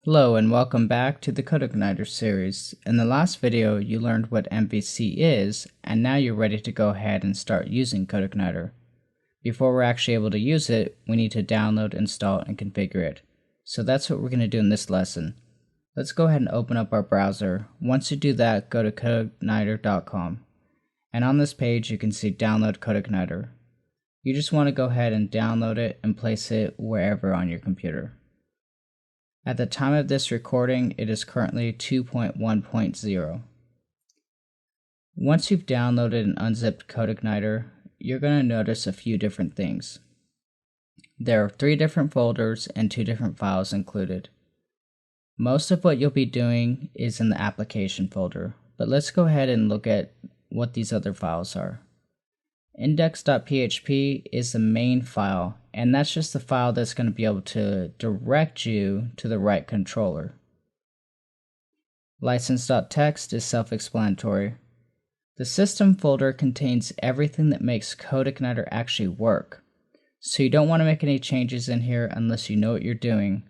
Hello and welcome back to the Codeigniter series. In the last video you learned what MVC is, and now you're ready to go ahead and start using Codeigniter. Before we're actually able to use it, we need to download, install, and configure it. So that's what we're going to do in this lesson. Let's go ahead and open up our browser. Once you do that, go to codeigniter.com. And on this page you can see download Codeigniter. You just want to go ahead and download it and place it wherever on your computer. At the time of this recording, it is currently 2.1.0. Once you've downloaded and unzipped Codeigniter, you're going to notice a few different things. There are 3 different folders and 2 different files included. Most of what you'll be doing is in the application folder, but let's go ahead and look at what these other files are. Index.php is the main file, and that's just the file that's going to be able to direct you to the right controller. License.txt is self-explanatory. The system folder contains everything that makes Codeigniter actually work, so you don't want to make any changes in here unless you know what you're doing.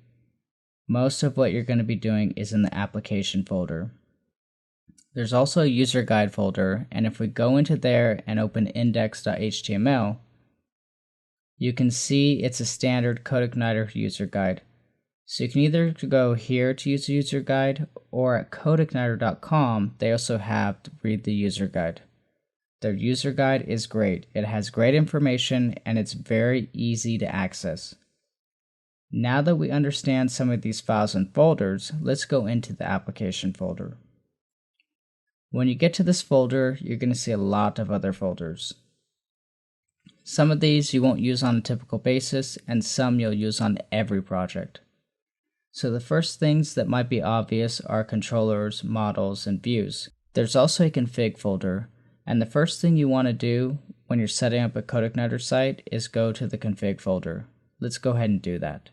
Most of what you're going to be doing is in the application folder. There's also a user guide folder, and if we go into there and open index.html, you can see it's a standard Codeigniter user guide. So you can either go here to use the user guide, or at codeigniter.com they also have to read the user guide. Their user guide is great. It has great information and it's very easy to access. Now that we understand some of these files and folders, let's go into the application folder. When you get to this folder, you're going to see a lot of other folders. Some of these you won't use on a typical basis, and some you'll use on every project. So the first things that might be obvious are controllers, models, and views. There's also a config folder, and the first thing you want to do when you're setting up a Codeigniter site is go to the config folder. Let's go ahead and do that.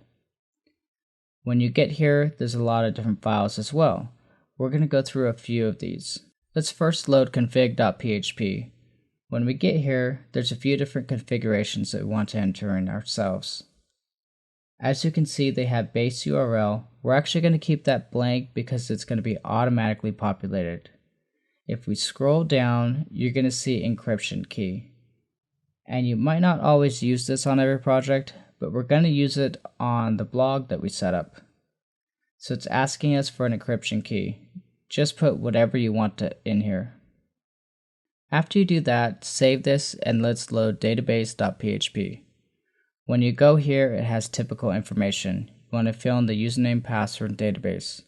When you get here, there's a lot of different files as well. We're going to go through a few of these. Let's first load config.php. When we get here, there's a few different configurations that we want to enter in ourselves. As you can see, they have base URL. We're actually going to keep that blank because it's going to be automatically populated. If we scroll down, you're going to see encryption key. And you might not always use this on every project, but we're going to use it on the blog that we set up. So it's asking us for an encryption key. Just put whatever you want in here. After you do that, save this and let's load database.php. When you go here, it has typical information. You want to fill in the username, password, and database.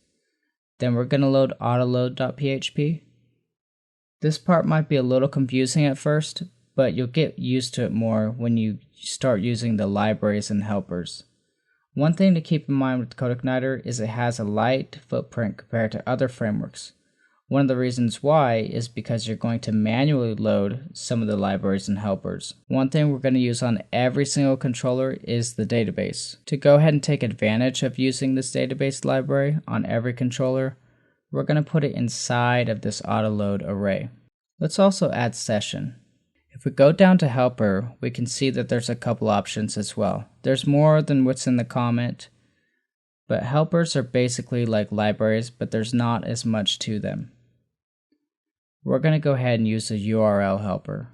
Then we're going to load autoload.php. This part might be a little confusing at first, but you'll get used to it more when you start using the libraries and helpers. One thing to keep in mind with Codeigniter is it has a light footprint compared to other frameworks. One of the reasons why is because you're going to manually load some of the libraries and helpers. One thing we're going to use on every single controller is the database. To go ahead and take advantage of using this database library on every controller, we're going to put it inside of this autoload array. Let's also add session. If we go down to helper, we can see that there's a couple options as well. There's more than what's in the comment, but helpers are basically like libraries, but there's not as much to them. We're going to go ahead and use the URL helper.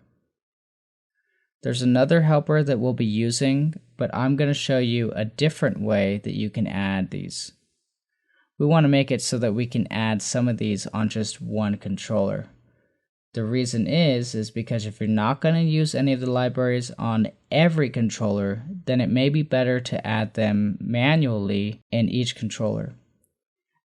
There's another helper that we'll be using, but I'm going to show you a different way that you can add these. We want to make it so that we can add some of these on just one controller. The reason is because if you're not going to use any of the libraries on every controller, then it may be better to add them manually in each controller.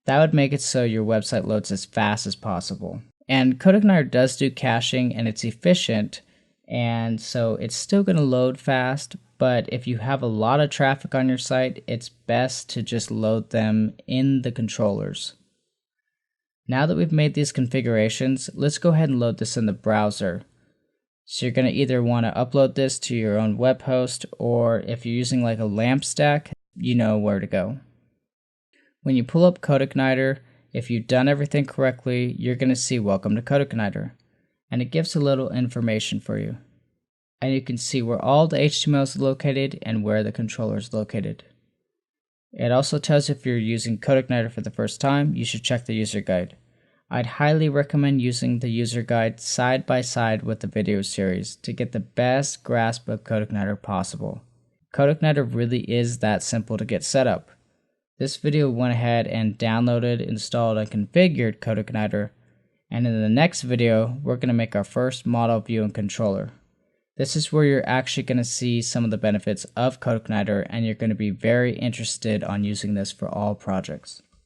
That would make it so your website loads as fast as possible. And Codeigniter does do caching and it's efficient, and so it's still going to load fast, but if you have a lot of traffic on your site, it's best to just load them in the controllers. Now that we've made these configurations, let's go ahead and load this in the browser. So you're going to either want to upload this to your own web host, or if you're using like a LAMP stack, you know where to go. When you pull up Codeigniter, if you've done everything correctly, you're going to see Welcome to Codeigniter, and it gives a little information for you. And you can see where all the HTML is located and where the controller is located. It also tells you if you're using Codeigniter for the first time, you should check the user guide. I'd highly recommend using the user guide side by side with the video series to get the best grasp of Codeigniter possible. Codeigniter really is that simple to get set up. This video went ahead and downloaded, installed, and configured Codeigniter, and in the next video, we're going to make our first model view and controller. This is where you're actually going to see some of the benefits of Codeigniter, and you're going to be very interested on using this for all projects.